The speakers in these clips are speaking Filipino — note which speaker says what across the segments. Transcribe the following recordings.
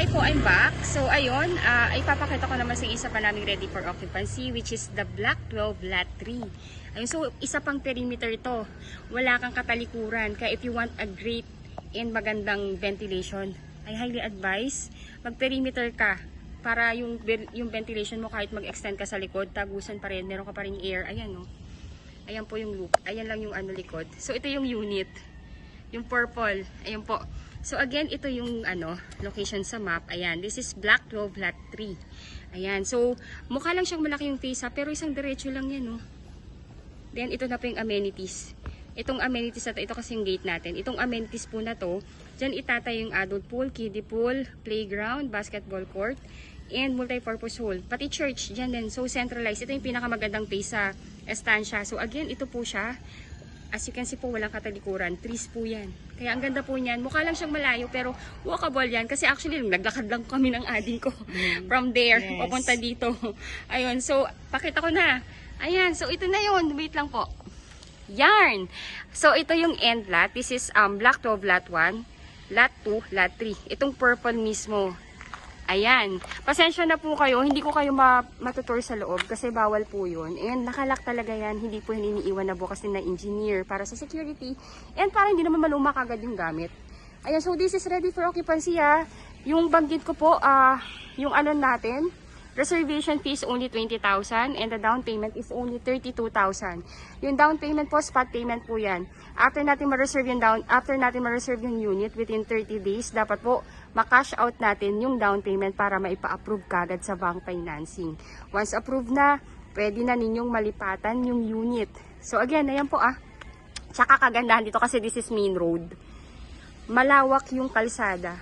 Speaker 1: Hi po, I'm back. So ayun, ipapakita ko naman sa isa pa naming ready for occupancy, which is the Block 12 Lot 3. Ayun, so isa pang perimeter ito. Wala kang katalikuran. Kaya if you want a great and magandang ventilation, I highly advise mag-perimeter ka para yung ventilation mo kahit mag-extend ka sa likod, tagusan pa rin, meron ka pa rin air. Ayan no. Ayan po yung loop. Ayan lang yung likod. So ito yung unit. Yung purple. Ayan po. So again, ito yung location sa map. Ayan, this is Block 12 Lot 3. Ayan, so mukha lang siyang malaki yung face pero isang diretso lang yan, no. Then ito na po yung amenities. Itong amenities na to, ito kasi yung gate natin. Itong amenities po na to, dyan itatay yung adult pool, kiddie pool, playground, basketball court, and multi-purpose hall. Pati church, dyan din. So centralized. Ito yung pinakamagandang face sa estancia. So again, ito po siya. As you can see po, walang katalikuran. Trees po yan. Kaya ang ganda po niyan. Mukha lang siyang malayo pero walkable yan. Kasi actually, naglakad lang kami ng ading ko from there. Yes. Papunta dito. Ayun. So, pakita ko na. Ayan. So, ito na yun. Wait lang po. Yarn. So, ito yung end lot. This is Block 12 Lot 1, Lot 2, Lot 3. Itong purple mismo. Ayan. Pasensya na po kayo. Hindi ko kayo matutur sa loob kasi bawal po yun. And nakalak talaga yan. Hindi po iniiwan na bukas din na engineer para sa security. And para hindi naman maluma kagad yung gamit. Ayan. So this is ready for occupancy ha. Yung banggit ko po, yung natin, reservation fee is only 20,000 and the down payment is only 32,000. Yung down payment po, spot payment po yan. After natin ma-reserve yung unit within 30 days, dapat po ma-cash out natin yung down payment para maipa-approve kagad sa bank financing. Once approved na, pwede na ninyong malipatan yung unit. So again, ayan po Tsaka kagandahan dito kasi this is main road. Malawak yung kalsada.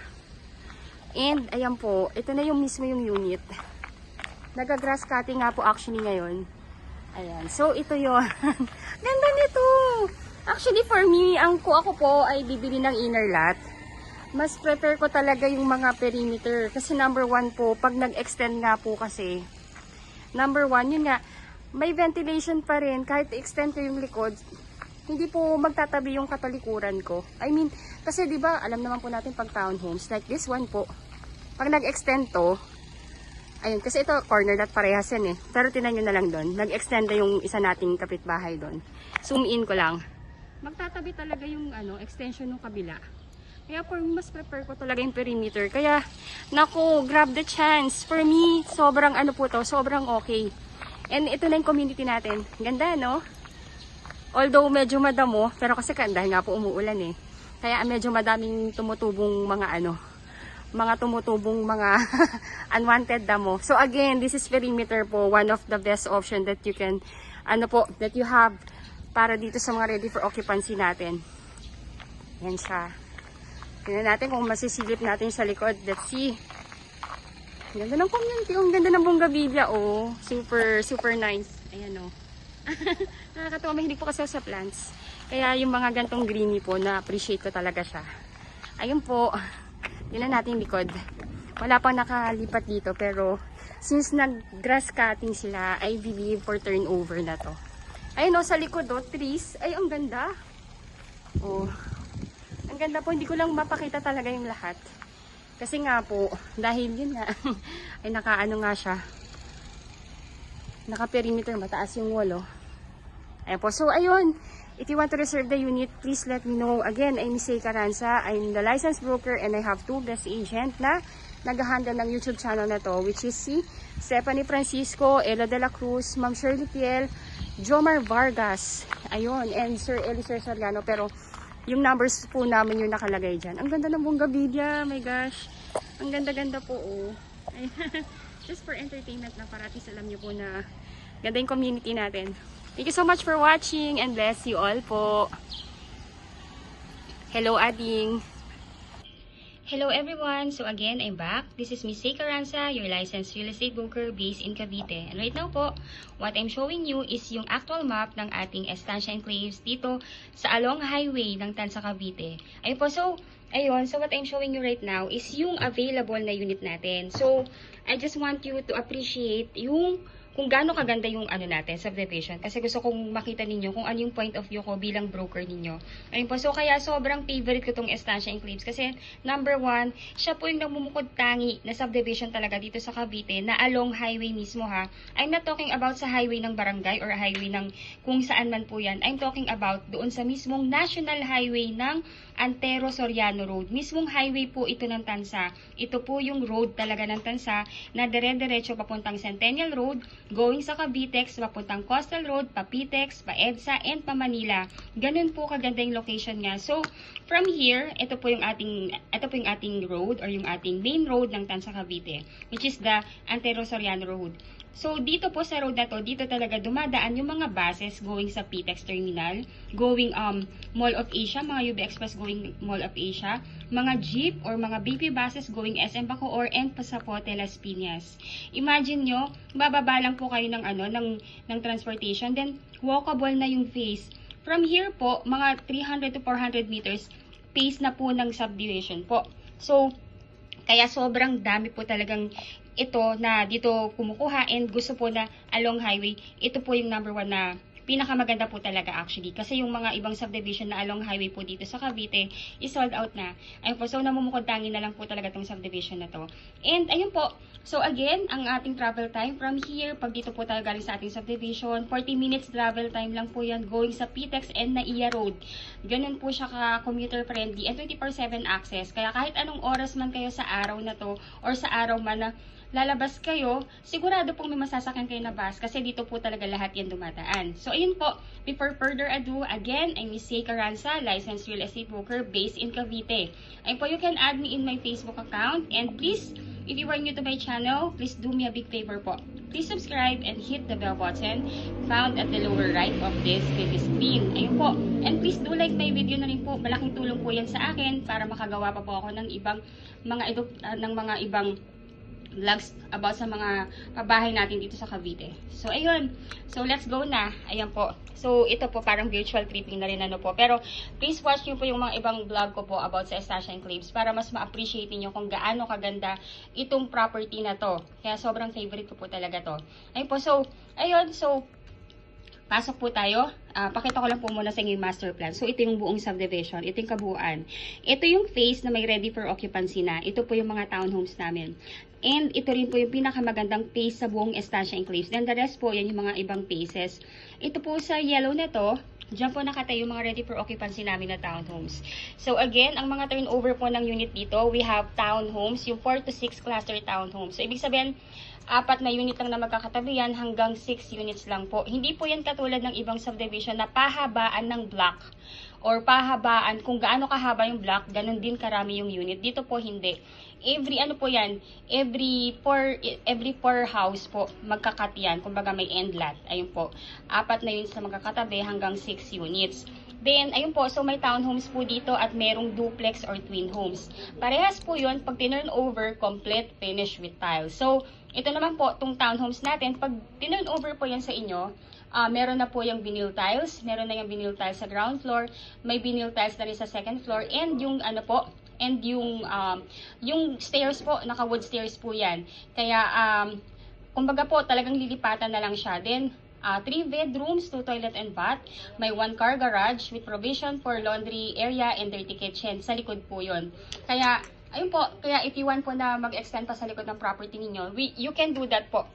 Speaker 1: And ayan po, ito na yung mismo yung unit. Nag-grass cutting nga po actually ngayon. Ayan. So, ito yun. Ganda nito. Actually, for me, ako po ay bibili ng inner lot. Mas prefer ko talaga yung mga perimeter. Kasi number one po, pag nag-extend nga po kasi, number one, yun nga, may ventilation pa rin. Kahit extend ko yung likod, hindi po magtatabi yung katalikuran ko. I mean, kasi diba, alam naman po natin pag townhomes, like this one po, pag nag-extend to, ayun, kasi ito corner lot parehas yan pero tinan nyo na lang doon. Nag-extend na yung isa nating kapitbahay doon. Zoom in ko lang. Magtatabi talaga yung extension ng kabila. Kaya mas prefer ko talaga yung perimeter. Kaya, naku, grab the chance. For me, sobrang po to, sobrang okay. And ito na yung community natin. Ganda, no? Although medyo madamo, pero kasi dahil nga po umuulan Kaya medyo madaming tumutubong mga unwanted damo. So again, this is perimeter po, one of the best option that you can that you have para dito sa mga ready for occupancy natin. Yan siya. Tingnan natin kung masisilip natin sa likod. Let's see. Ganda ng community, ang ganda ng bonggabilya super nice. Ayan Nakakatawa, mahilig po kasi sa plants. Kaya yung mga gantong greeny po, na-appreciate ko talaga siya. Ayun po. Tingnan natin likod. Wala pang nakalipat dito pero since nag-grass cutting sila, I believe for turnover na to. Ayun sa likod trees. Ay, ang ganda. Ang ganda po. Hindi ko lang mapakita talaga yung lahat. Kasi nga po, dahil yun nga, ay nga siya. Naka-perimeter, mataas yung wall Ayun po. So, ayun. If you want to reserve the unit, please let me know. Again, I'm Miss Caranza. I'm the licensed broker and I have 2 best agent na nag-handle ng YouTube channel na to, which is si Stephanie Francisco, Ella de la Cruz, Ma'am Shirley Piel, Jomar Vargas, ayun, and Sir Eliser Soriano. Pero yung numbers po namin yung nakalagay dyan. Ang ganda ng bonggabilya, my gosh. Ang ganda-ganda po Just for entertainment na para at least alam nyo po na ganda yung community natin. Thank you so much for watching and bless you all po. Hello, Ading. Hello, everyone. So again, I'm back. This is Miss Caranza, your licensed real estate broker based in Cavite. And right now po, what I'm showing you is yung actual map ng ating Estancia Enclaves dito sa along highway ng Tansa, Cavite. Ayun po, so what I'm showing you right now is yung available na unit natin. So, I just want you to appreciate yung kung gaano kaganda yung ano natin, subdivision. Kasi gusto kong makita ninyo kung ano yung point of view ko bilang broker ninyo. Ayun po, so kaya sobrang favorite ko tong Estancia Enclaves kasi number one, siya po yung namumukod tangi na subdivision talaga dito sa Cavite na along highway mismo ha. I'm not talking about sa highway ng barangay or highway ng kung saan man po yan. I'm talking about doon sa mismong national highway ng Antero Soriano Road. Mismong highway po ito ng Tansa. Ito po yung road talaga ng Tansa na dire-diretso papuntang Centennial Road, going sa Cavitex, papuntang Coastal Road, pa Pitex, pa EDSA, and pa Manila. Ganun po kaganda yung location niya. So, from here, ito po yung ating road or yung ating main road ng Tansa Cavite, which is the Antero Soriano Road. So, dito po sa road na to, dito talaga dumadaan yung mga buses going sa PTEX Terminal, going Mall of Asia, mga UB Express going Mall of Asia, mga jeep or mga BP buses going SM Bacoor and Pasapote Las Piñas. Imagine nyo, bababa lang po kayo ng, ng transportation, then walkable na yung phase. From here po, mga 300 to 400 meters, phase na po ng subdivision po. So, kaya sobrang dami po talagang ito na dito kumukuha and gusto po na along highway. Ito po yung number one na pinakamaganda po talaga actually. Kasi yung mga ibang subdivision na along highway po dito sa Cavite is sold out na. Ayun po, so namumukod tangi na lang po talaga tong subdivision na to. And ayun po, so again, ang ating travel time from here, pag dito po tayo galing sa ating subdivision, 40 minutes travel time lang po yan going sa PTEX and Naiya Road. Ganun po siya ka-commuter friendly and 24/7 access. Kaya kahit anong oras man kayo sa araw na to or sa araw man na lalabas kayo, sigurado pong may masasakyan kayo na bus kasi dito po talaga lahat yan dumadaan. So, ayun po. Before further ado, again, I'm Miss Zay Caranza, licensed real estate broker based in Cavite. Ayun po, you can add me in my Facebook account and please, if you are new to my channel, please do me a big favor po. Please subscribe and hit the bell button found at the lower right of this video screen. Ayun po. And please do like my video na rin po. Malaking tulong po yan sa akin para makagawa pa po ako ng ibang mga ibang vlogs about sa mga pabahay natin dito sa Cavite. So, ayun. So, let's go na. Ayan po. So, ito po parang virtual tripping na rin po. Pero, please watch nyo po yung mga ibang vlog ko po about sa Estancia Enclaves para mas ma-appreciate niyo kung gaano kaganda itong property na to. Kaya, sobrang favorite ko po talaga to. Ayun po. So, ayun. So, pasok po tayo. Pakita ko lang po muna sa inyo yung master plan. So, ito yung buong subdivision. Ito yung kabuuan. Ito yung phase na may ready for occupancy na. Ito po yung mga townhomes namin. And ito rin po yung pinakamagandang phase sa buong Estancia Enclaves. Then the rest po, yan yung mga ibang phases. Ito po sa yellow na to, dyan po nakatayo yung mga ready for occupancy namin na townhomes. So again, ang mga turnover po ng unit dito, we have townhomes, yung 4 to 6 cluster townhomes. So ibig sabihin, 4 na unit lang na magkakatabi yan hanggang 6 units lang po. Hindi po yan katulad ng ibang subdivision na pahabaan ng block or pahabaan kung gaano kahaba yung block, ganun din karami yung unit. Dito po hindi. Every four house po magkakat yan. Kumbaga may end lot. Ayun po. 4 na units na magkakatabi hanggang 6 units. Then, ayun po, so may townhomes po dito at merong duplex or twin homes. Parehas po yun, pag tinurn over, complete finish with tile. So, ito naman po, itong townhomes natin, pag tinurn over po yan sa inyo, meron na po yung vinyl tiles, meron na yung vinyl tiles sa ground floor, may vinyl tiles na rin sa second floor, and yung yung stairs po, naka wood stairs po yan. Kaya, kumbaga po, talagang lilipatan na lang siya. Then, 3 bedrooms, 2 toilet and bath. May 1 car garage with provision for laundry area and dirty kitchen. Sa likod po yun. Kaya, ayun po, kaya if you want po na mag-extend pa sa likod ng property ninyo, you can do that po.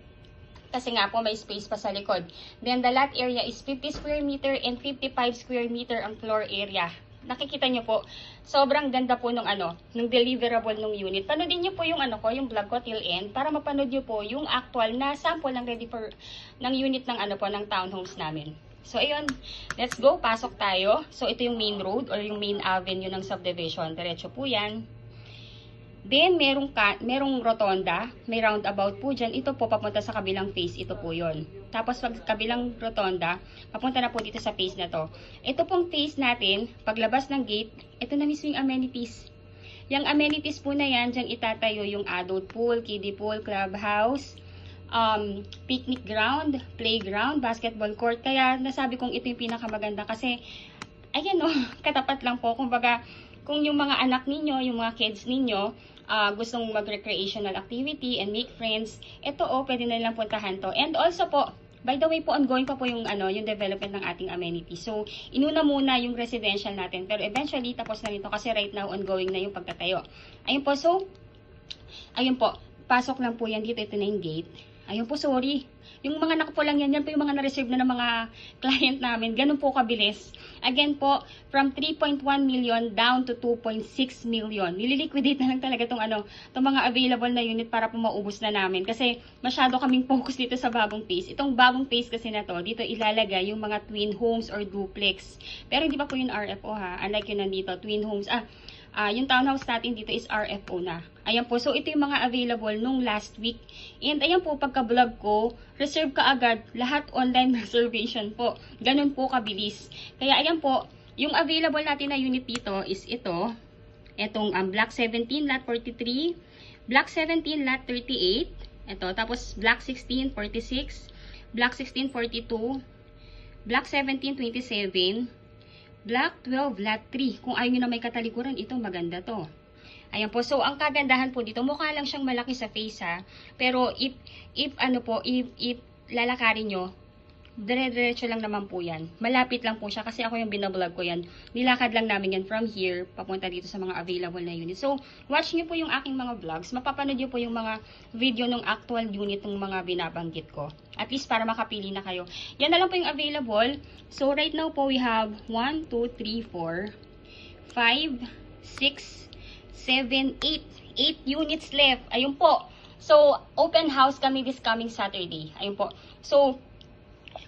Speaker 1: Kasi nga po may space pa sa likod. Then the lot area is 50 square meter and 55 square meter ang floor area. Nakikita nyo po, sobrang ganda po nung deliverable nung unit. Panoodin nyo po yung yung vlog ko till end para mapanood nyo po yung actual na sample ng ready for ng unit ng ng townhomes namin. So ayun, let's go, pasok tayo. So ito yung main road or yung main avenue ng subdivision. Diretso po yan. Then, merong rotonda, may roundabout po dyan. Ito po, papunta sa kabilang phase, ito po yon. Tapos, pag kabilang rotonda, papunta na po dito sa phase na to. Ito pong phase natin, paglabas ng gate, ito na mismo yung amenities. Yung amenities po na yan, dyan itatayo yung adult pool, kiddie pool, clubhouse, picnic ground, playground, basketball court. Kaya, nasabi kong ito yung pinakamaganda kasi, ayan o, katapat lang po. Kumbaga, kung yung mga anak ninyo, yung mga kids ninyo, gustong mag-recreational activity and make friends, ito pwede na nilang puntahan to. And also po, by the way po, ongoing pa po yung, yung development ng ating amenities. So, inuna muna yung residential natin. Pero eventually, tapos na rin to kasi right now, ongoing na yung pagtatayo. Ayun po, so, ayun po, pasok lang po yan dito. Ito na yung gate. Ayun po, sorry. Yung mga nakapulang yan po yung mga na-reserve na ng mga client namin. Ganun po kabilis. Again po, from 3.1 million down to 2.6 million. Nililiquidate na lang talaga itong mga available na unit para po maubos na namin. Kasi masyado kaming focus dito sa bagong phase. Itong bagong phase kasi na to, dito ilalagay yung mga twin homes or duplex. Pero hindi pa po yung RFO ha. Unlike yun nandito, twin homes. Yung townhouse natin dito is RFO na. Ayan po. So, ito yung mga available nung last week. And ayan po, pagka-vlog ko, reserve ka agad. Lahat online reservation po. Ganun po kabilis. Kaya ayan po, yung available natin na unit dito is ito. Itong Block 17, Lot 43. Block 17, Lot 38. Ito. Tapos, Block 16, 46. Block 16, 42. Block 17, 27. Block 12, Lot 3. Kung ayaw nyo na may katalikuran, ito maganda to. Ayan po. So, ang kagandahan po dito, mukha lang siyang malaki sa face ha. Pero, if lalakarin nyo, dire-diretso lang naman po yan. Malapit lang po siya kasi ako yung binablog ko yan. Nilakad lang namin yan from here, papunta dito sa mga available na unit. So, watch nyo po yung aking mga vlogs. Mapapanood nyo po yung mga video ng actual unit ng mga binabanggit ko. At least para makapili na kayo. Yan na lang po yung available. So, right now po we have 1, 2, 3, 4, 5, 6, 7, 8. 8 units left. Ayun po. So, open house kami this coming Saturday. Ayun po. So,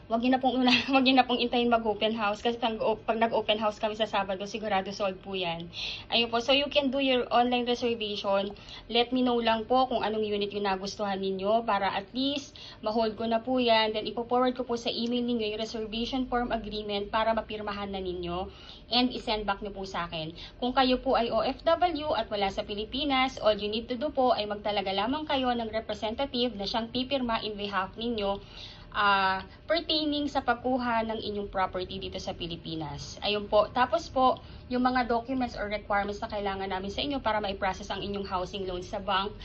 Speaker 1: wag niyo na pong intayin mag-open house kasi pag nag-open house kami sa Sabado, sigurado sold po yan. Ayun po, so you can do your online reservation. Let me know lang po kung anong unit yung nagustuhan ninyo para at least ma-hold ko na po yan. Then ipo-forward ko po sa email ninyo yung reservation form agreement para mapirmahan na ninyo and isend back nyo po sa akin. Kung kayo po ay OFW at wala sa Pilipinas, all you need to do po ay magtalaga lamang kayo ng representative na siyang pipirma in behalf ninyo pertaining sa pagkuha ng inyong property dito sa Pilipinas. Ayun po. Tapos po, yung mga documents or requirements na kailangan namin sa inyo para ma-process ang inyong housing loan sa bank,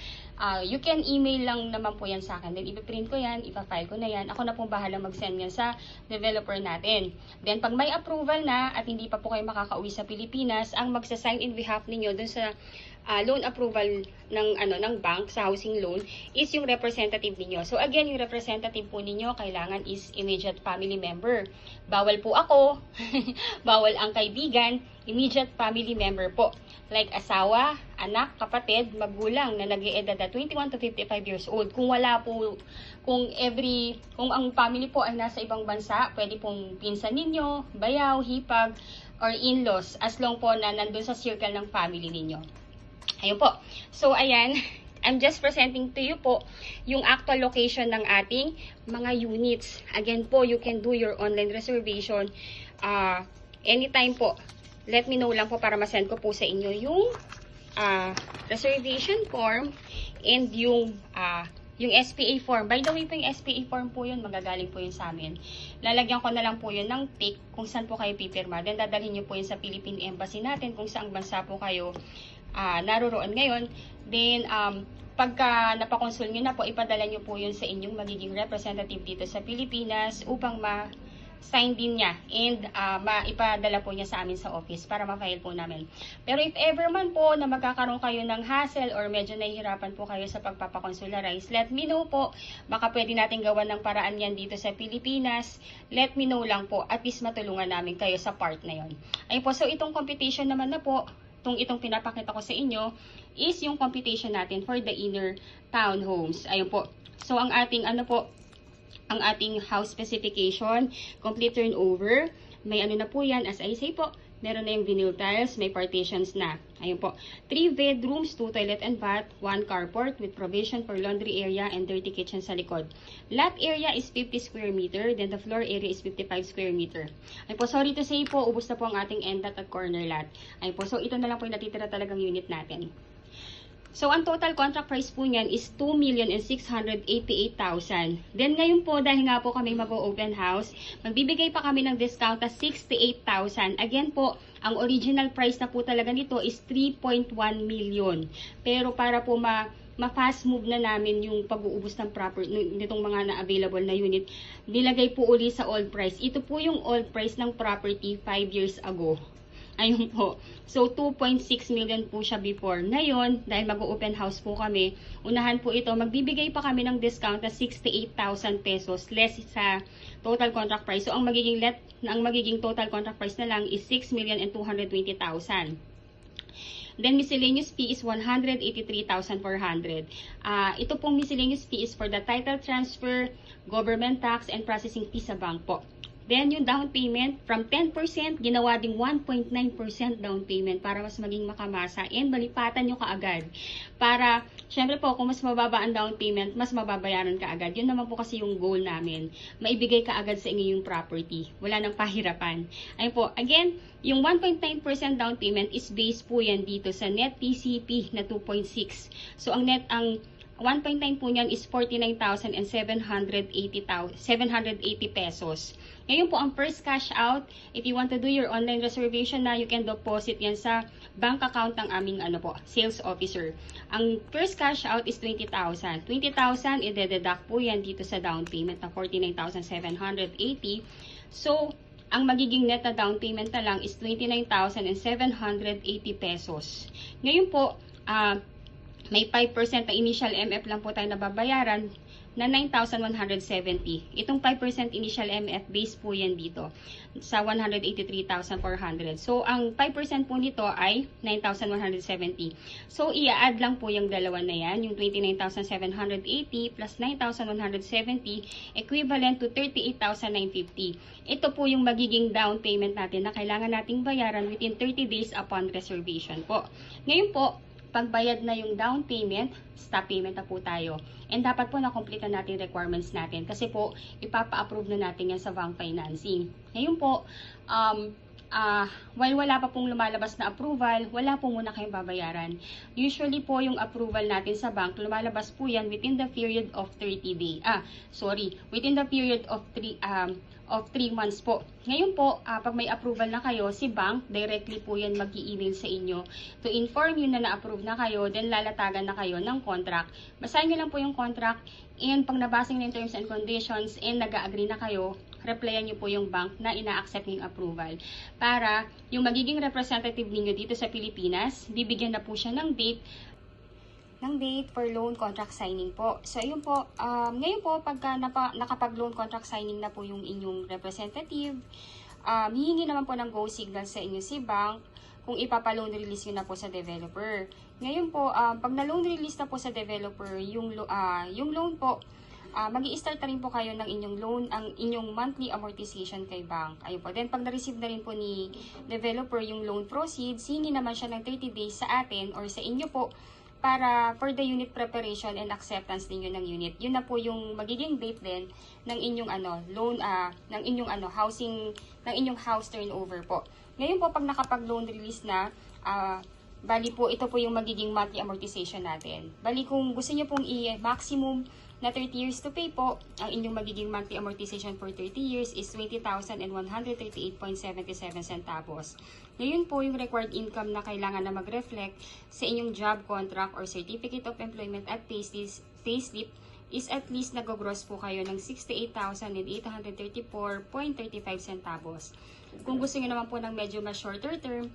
Speaker 1: you can email lang naman po yan sa akin. Then, ipiprint ko yan, ipafile ko na yan. Ako na pong bahala mag-send yan sa developer natin. Then, pag may approval na at hindi pa po kayo makakauwi sa Pilipinas, ang magsasign in behalf ninyo dun sa loan approval ng bank sa housing loan is yung representative ninyo. So again, yung representative po ninyo kailangan is immediate family member. Bawal po ako, bawal ang kaibigan, immediate family member po. Like asawa, anak, kapatid, magulang na nag-e-edad na 21 to 55 years old. Kung wala po, kung ang family po ay nasa ibang bansa, pwede pong pinsan ninyo, bayaw, hipag, or in-laws as long po na nandun sa circle ng family ninyo. Ayun po. So, ayan. I'm just presenting to you po yung actual location ng ating mga units. Again po, you can do your online reservation anytime po. Let me know lang po para masend ko po sa inyo yung reservation form and yung SPA form. By the way po, yung SPA form po yun, magagaling po yun sa amin. Lalagyan ko na lang po yun ng tick kung saan po kayo pipirma. Then, dadalhin nyo po yun sa Philippine Embassy natin kung saang bansa po kayo naroon ngayon. Then, pagka napakonsul nyo na po, ipadala nyo po yun sa inyong magiging representative dito sa Pilipinas upang ma-sign din niya and maipadala po niya sa amin sa office para ma-file po namin. Pero if ever man po na magkakaroon kayo ng hassle or medyo nahihirapan po kayo sa pagpapakonsularize, let me know po. Baka pwede natin gawan ng paraan yan dito sa Pilipinas. Let me know lang po. At least matulungan namin kayo sa part na yon. Ayun po, so itong computation naman na po, itong pinapakita ko sa inyo is yung computation natin for the inner townhomes. Ayun po. So, ang ating house specification, complete turnover, may na po yan, as I say po, meron na yung vinyl tiles, may partitions na. Ayun po. 3 bedrooms, 2 toilet and bath, 1 carport with provision for laundry area and dirty kitchen sa likod. Lot area is 50 square meter, then the floor area is 55 square meter. Ayun po, sorry to say po, ubos na po ang ating end lot at corner lot. Ayun po, so ito na lang po yung natitira talagang unit natin. So, ang total contract price po niyan is 2,688,000. Then, ngayon po, dahil nga po kami mag-open house, magbibigay pa kami ng discount na 68,000. Again po, Ang original price na po talaga nito is 3.1 million. Pero para po ma-fast move na namin yung pag-uubos ng property nitong mga na-available na unit, nilagay po uli sa old price. Ito po yung old price ng property 5 years ago. Ayun po. So, 2.6 million po siya before. Ngayon, dahil mag-open house po kami, unahan po ito, magbibigay pa kami ng discount na 68,000 pesos less sa total contract price. So, ang magiging total contract price na lang is 6,220,000. Then, miscellaneous fee is 183,400. Ito pong miscellaneous fee is for the title transfer, government tax, and processing fee sa bank po. Then, yung down payment, from 10%, ginawa ding 1.9% down payment para mas maging makamasa and malipatan nyo kaagad. Para, syempre po, kung mas mababa ang down payment, mas mababayaran ka agad. Yun naman po kasi yung goal namin. Maibigay ka agad sa inyo yung property. Wala nang pahirapan. Ayun po, again, yung 1.9% down payment is based po yan dito sa net TCP na 2.6. So, ang 1.9 po niyan is 49,780 pesos. Ngayon po, ang first cash out, if you want to do your online reservation na, you can deposit yan sa bank account ng aming sales officer. Ang first cash out is 20,000. 20,000, i-deduct po yan dito sa down payment na 49,780. So, ang magiging net na down payment na lang is 29,780 pesos. Ngayon po, may 5% na initial MF lang po tayo nababayaran na 9,170. Itong 5% initial MF base po yan dito sa 183,400. So, ang 5% po nito ay 9,170. So, i-add lang po yung dalawa na yan, yung 29,780 plus 9,170 equivalent to 38,950. Ito po yung magiging down payment natin na kailangan nating bayaran within 30 days upon reservation po. Ngayon po, pagbayad na yung down payment, stop payment na po tayo. And dapat po na-complete na natin requirements natin kasi po, ipapa-approve na natin yan sa bank financing. Ngayon po, while wala pa pong lumalabas na approval, wala po muna kayong babayaran. Usually po yung approval natin sa bank, lumalabas po yan within the period of 30 days. Within the period of 3 months po. Ngayon po, pag may approval na kayo, si bank, directly po yan mag-i-email sa inyo to inform you na na-approve na kayo, then lalatagan na kayo ng contract. Basahin nyo lang po yung contract, and pag nabasing na yung terms and conditions, and nag-agree na kayo, replyan nyo po yung bank na ina-accept yung approval. Para yung magiging representative ninyo dito sa Pilipinas, bibigyan na po siya ng date for loan contract signing po. So, ayun po, ngayon po, pagka nakapag-loan contract signing na po yung inyong representative, hihingi naman po ng go signal sa inyo si bank kung ipapa-loan release yun na po sa developer. Ngayon po, pag na-loan release na po sa developer, yung loan po, mag-i-start na rin po kayo ng inyong loan, ang inyong monthly amortization kay bank. Ayun po. Then, pag na-receive na rin po ni developer yung loan proceeds, hingi naman siya ng 30 days sa atin or sa inyo po, para for the unit preparation and acceptance ninyo ng unit. Yun na po yung magiging date din ng inyong loan ng inyong house turnover po. Ngayon po, pag nakapag-loan release na, bali po ito po yung magiging monthly amortization natin. Bali kung gusto niyo pong i-maximum na 30 years to pay po, ang inyong magiging monthly amortization for 30 years is 20,138.77 centavos. Ngayon po yung required income na kailangan na mag-reflect sa inyong job contract or certificate of employment at payslip is at least nag-gross po kayo ng 68,834.35 centavos. Kung gusto niyo naman po ng medyo mas shorter term,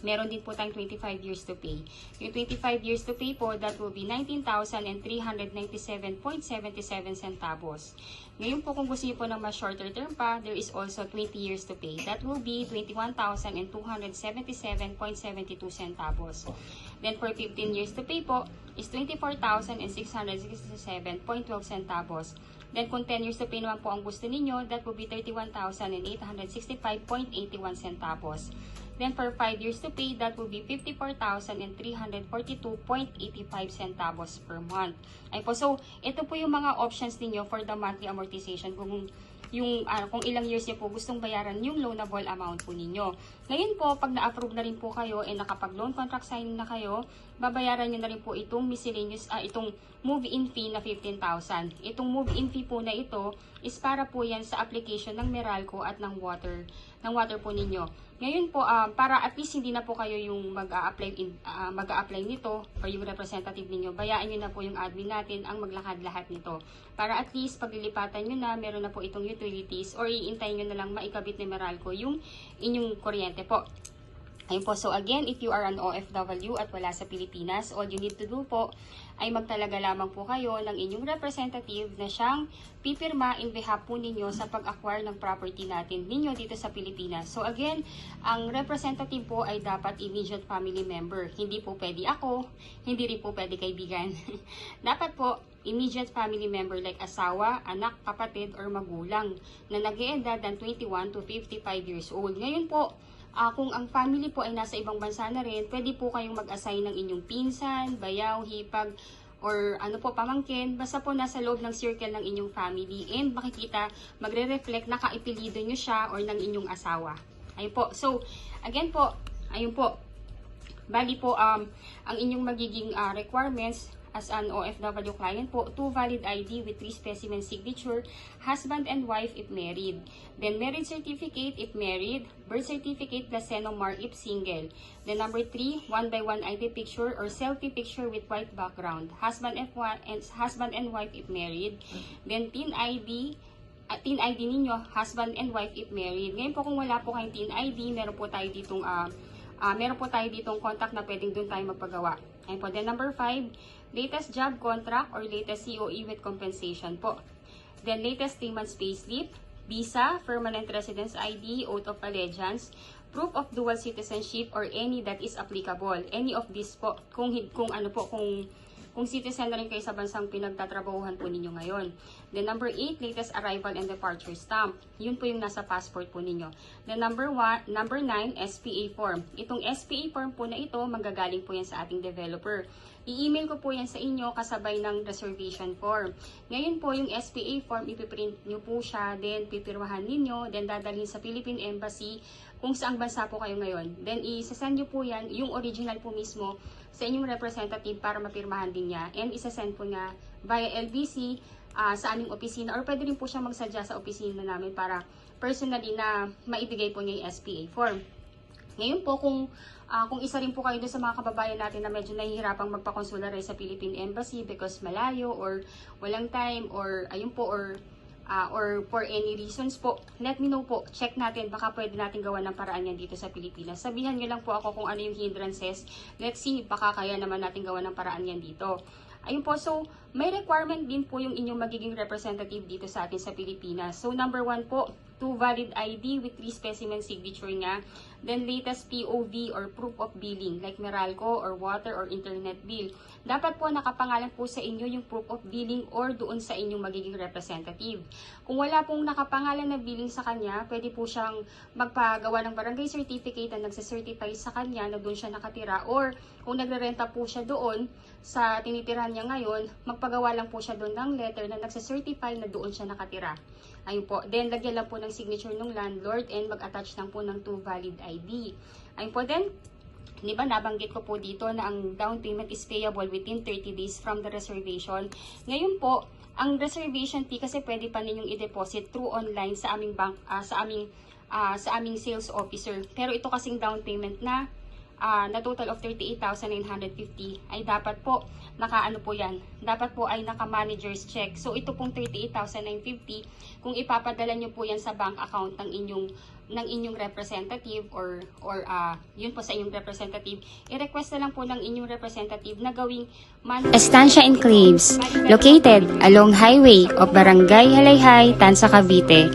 Speaker 1: meron din po tayong 25 years to pay. Yung 25 years to pay po, that will be 19,397.77 centavos. Ngayon po, kung gusto niyo po ng mas shorter term pa, there is also 20 years to pay. That will be 21,277.72 centavos. Then for 15 years to pay po, is 24,667.12 centavos. Then kung 10 years to pay naman po ang gusto ninyo, that will be 31,865.81 centavos. Then for 5 years to pay, that will be 54,342.85 centavos per month. Ay po, so ito po yung mga options niyo for the monthly amortization kung ilang years niyo po gustong bayaran yung loanable amount po ninyo. Ngayon po, pag na-approve na rin po kayo and nakapag-loan contract signing na kayo, babayaran niyo na rin po itong miscellaneous, itong move-in fee na 15,000. Itong move-in fee po na ito is para po yan sa application ng Meralco at ng water po ninyo. Ngayon po, para at least hindi na po kayo yung mag-a-apply nito or yung representative ninyo, bayaan nyo na po yung admin natin ang maglakad lahat nito. Para at least paglilipatan nyo na, meron na po itong utilities or iintay nyo na lang maikabit ni Meralco yung inyong kuryente po. Ayun po, so again, if you are an OFW at wala sa Pilipinas, all you need to do po ay magtalaga lamang po kayo ng inyong representative na siyang pipirma in behalf po ninyo sa pag-acquire ng property natin ninyo dito sa Pilipinas. So again, ang representative po ay dapat immediate family member. Hindi po pwede ako, hindi rin po pwede kaibigan. Dapat po immediate family member like asawa, anak, kapatid, or magulang na nag-iedad ng 21 to 55 years old. Ngayon po, kung ang family po ay nasa ibang bansa na rin, pwede po kayong mag-assign ng inyong pinsan, bayaw, hipag, or ano po, pamangkin. Basta po nasa loob ng circle ng inyong family and makikita, magre-reflect na kaipilido nyo siya or ng inyong asawa. Ayun po. So, again po, ayun po. Bali po, ang inyong magiging requirements as an OFW client po, 2 valid ID with 3 specimen signature, husband and wife if married. Then marriage certificate if married, birth certificate plus Senomar if single. Then number 3, 1x1 ID picture or selfie picture with white background. Husband and wife if married. Then TIN ID ninyo, husband and wife if married. Ngayon po kung wala po kayong TIN ID, meron po tayo ditong contact na pwedeng doon tayo magpagawa. Ayun po. Then number 5, latest job contract or latest COE with compensation po. Then latest 3 months payslip, visa, permanent residence ID, oath of allegiance, proof of dual citizenship or any that is applicable. Any of this po, kung citizen na rin kayo sa bansang pinagtatrabahuhan po ninyo ngayon. Then number 8, latest arrival and departure stamp. Yun po yung nasa passport po ninyo. Then number 9, SPA form. Itong SPA form po na ito, manggagaling po yan sa ating developer. I-email ko po yan sa inyo kasabay ng reservation form. Ngayon po yung SPA form, ipiprint nyo po siya, then pipirmahan ninyo, then dadalhin sa Philippine Embassy kung saang bansa po kayo ngayon. Then isasend nyo po yan, yung original po mismo, sa inyong representative para mapirmahan din niya. And isasend po niya via LBC sa aming opisina or pwede rin po siya magsadya sa opisina namin para personally na maibigay po niya yung SPA form. Ngayon po kung isa rin po kayo doon sa mga kababayan natin na medyo nahihirapang magpa-consularize sa Philippine Embassy because malayo or walang time or ayun po or for any reasons po, let me know po. Check natin, baka pwede natin gawa ng paraan yan dito sa Pilipinas. Sabihan nyo lang po ako kung ano yung hindrances. Let's see, baka kaya naman natin gawa ng paraan yan dito. Ayun po, so may requirement din po yung inyong magiging representative dito sa atin sa Pilipinas. So number 1 po, 2 valid ID with 3 specimen signature nga. Then latest POV or proof of billing like Meralco or water or internet bill. Dapat po nakapangalan po sa inyo yung proof of billing or doon sa inyong magiging representative. Kung wala pong nakapangalan na billing sa kanya, pwede po siyang magpagawa ng barangay certificate na nagsacertify sa kanya na doon siya nakatira, or kung nagre-renta po siya doon sa tinitirahan niya ngayon, magpagawa lang po siya doon ng letter na nagsacertify na doon siya nakatira. Ayun po. Then, lagyan lang po ng signature ng landlord and mag-attach lang po ng 2 valid ID. Ayun po. Then, di ba nabanggit ko po dito na ang down payment is payable within 30 days from the reservation. Ngayon po, ang reservation fee kasi pwede pa ninyong i-deposit through online sa aming bank, sa aming sales officer. Pero ito kasing down payment na total of 38,950 ay dapat po naka-ano po yan. Dapat po ay naka-manager's check. So ito pong 38,950 kung ipapadala nyo po yan sa bank account ng inyong representative or yun po sa inyong representative, i-request na lang po ng inyong representative na gawing
Speaker 2: Estancia Enclaves, located along highway of Barangay Halayhay, Tanza, Cavite.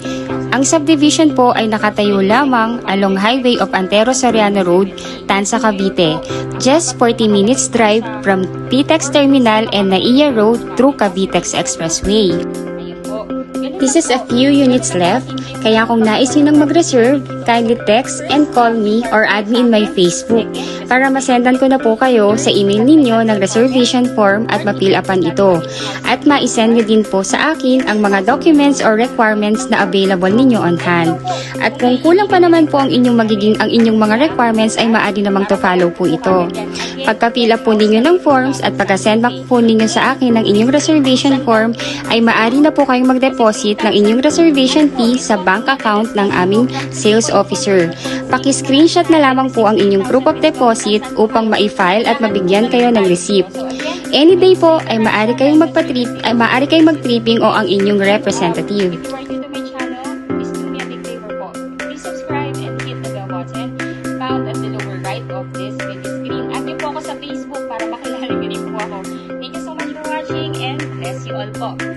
Speaker 2: Ang subdivision po ay nakatayo lamang along highway of Antero Soriano Road, Tanza, Cavite. Just 40 minutes drive from PTEX Terminal and Naiya Road through Cavitex Expressway. This is a few units left, kaya kung nais nyo nang mag-reserve, kindly text and call me or add me in my Facebook para masendan ko na po kayo sa email ninyo ng reservation form at ma-fill upan ito. At ma-send nyo din po sa akin ang mga documents or requirements na available ninyo on hand. At kung kulang pa naman po ang inyong mga requirements ay maaari namang to follow po ito. Pagka-fill up po ninyo ng forms at pagka-send back po ninyo sa akin ng inyong reservation form ay maaari na po kayong mag-deposit deposit ng inyong reservation fee sa bank account ng aming sales officer. Paki-screenshot na lamang po ang inyong proof of deposit upang ma-file at mabigyan kayo ng receipt. Any day po ay maaari kayong mag-tripping o ang inyong representative.
Speaker 1: If you are new to my channel, please do me a big favor po. Please subscribe and hit the bell button found at the lower right of this video screen. Add niyo po ako sa Facebook para makilala niyo rin po ako. Thank you so much for watching and bless you all po.